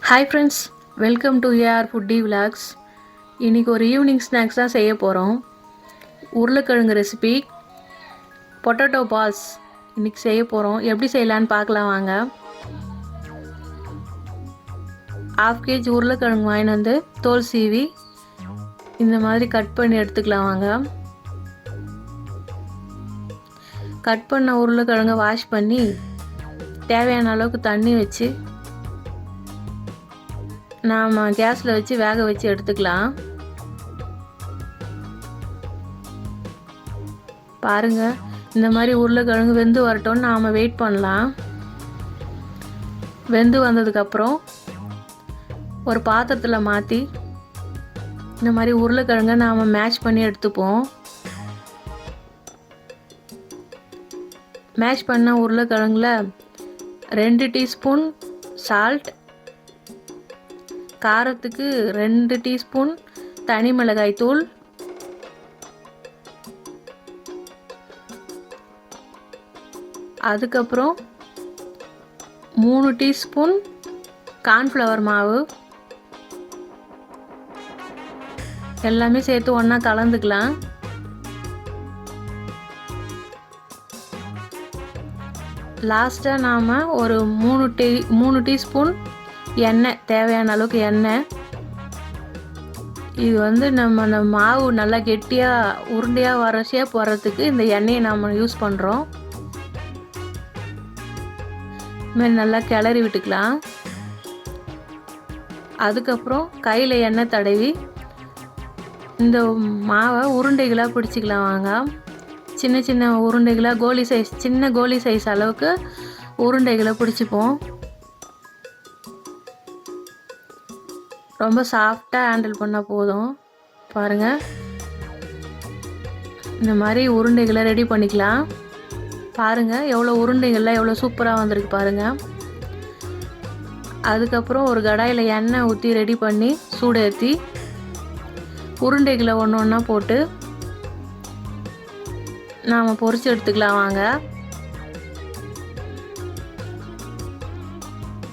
Hi friends, welcome to A R foodie vlogs. இன்றைக்கி ஒரு evening snacks தான் செய்ய போகிறோம். உருளைக்கிழங்கு ரெசிபி, பொட்டேட்டோ பால்ஸ் இன்றைக்கி செய்ய போகிறோம். எப்படி செய்யலான்னு பார்க்கலாம் வாங்க. 1/2 kg உருளைக்கிழங்கு வாங்கிட்டு வந்து தோல் சீவி இந்த மாதிரி கட் பண்ணி எடுத்துக்கலாம் வாங்க. கட் பண்ண உருளைக்கிழங்கை வாஷ் பண்ணி தேவையான அளவுக்கு தண்ணி வச்சு நாம் கேஸில் வச்சு வேக வச்சு எடுத்துக்கலாம். பாருங்கள், இந்த மாதிரி உருளைக்கிழங்கு வெந்து வரட்டும்னு நாம் வெயிட் பண்ணலாம். வெந்து வந்ததுக்கப்புறம் ஒரு பாத்திரத்தில் மாற்றி இந்த மாதிரி உருளைக்கிழங்கை நாம் மேஷ் பண்ணி எடுத்துப்போம். மேஷ் பண்ண உருளைக்கிழங்குல 2 டீஸ்பூன் சால்ட், காரத்துக்கு 2 டீஸ்பூன் தனி மிளகாய் தூள், அதுக்கப்புறம் 3 டீஸ்பூன் கார்ன்ஃப்ளவர் மாவு எல்லாமே சேர்த்து ஒன்றா கலந்துக்கலாம். லாஸ்ட்டாக நாம் ஒரு 3 டீஸ்பூன் எண்ணெய், தேவையான அளவுக்கு எண்ணெய். இது வந்து நம்ம மாவு நல்லா கெட்டியாக உருண்டையாக வர ஷேப் வர்றதுக்கு இந்த எண்ணெயை நாம் யூஸ் பண்ணுறோம். இதுமாதிரி நல்லா கிளறி விட்டுக்கலாம். அதுக்கப்புறம் கையில் எண்ணெய் தடவி இந்த மாவை உருண்டைகளாக பிடிச்சிக்கலாம் வாங்க. சின்ன சின்ன உருண்டைகளாக சின்ன கோலி சைஸ் அளவுக்கு உருண்டைகளை பிடிச்சிப்போம். ரொம்ப சாஃப்டாக ஹேண்டில் பண்ணால் போதும். பாருங்கள், இந்த மாதிரி உருண்டைகளை ரெடி பண்ணிக்கலாம். பாருங்கள், எவ்வளோ உருண்டைகள்லாம் எவ்வளோ சூப்பராக வந்திருக்கு பாருங்கள். அதுக்கப்புறம் ஒரு கடாயில் எண்ணெய் ஊற்றி ரெடி பண்ணி சூடேற்றி உருண்டைகளை ஒன்று ஒன்றா போட்டு நாம் பொரிச்சு எடுத்துக்கலாம் வாங்க.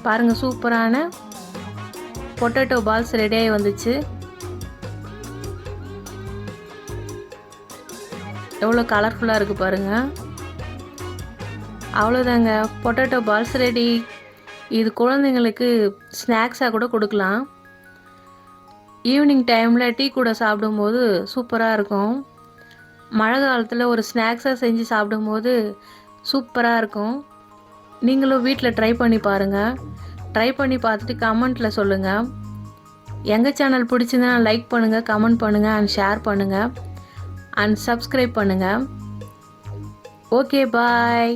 பாருங்கள், சூப்பரான பொட்டேட்டோ பால்ஸ் ரெடியாகி வந்துச்சு. எவ்வளோ கலர்ஃபுல்லாக இருக்குது பாருங்கள். அவ்வளோதாங்க, பொட்டேட்டோ பால்ஸ் ரெடி. இது குழந்தைங்களுக்கு ஸ்நாக்ஸாக கூட கொடுக்கலாம். ஈவினிங் டைமில் டீ கூட சாப்பிடும்போது சூப்பராக இருக்கும். மழை காலத்தில் ஒரு ஸ்நாக்ஸாக செஞ்சு சாப்பிடும்போது சூப்பராக இருக்கும். நீங்களும் வீட்டில் ட்ரை பண்ணி பாருங்கள். ட்ரை பண்ணி பார்த்துட்டு கமெண்ட்டில் சொல்லுங்கள். எங்கள் சேனல் பிடிச்சிருந்தா லைக் பண்ணுங்கள், கமெண்ட் பண்ணுங்கள் அண்ட் ஷேர் பண்ணுங்கள் அண்ட் சப்ஸ்கிரைப் பண்ணுங்கள். ஓகே, பாய்.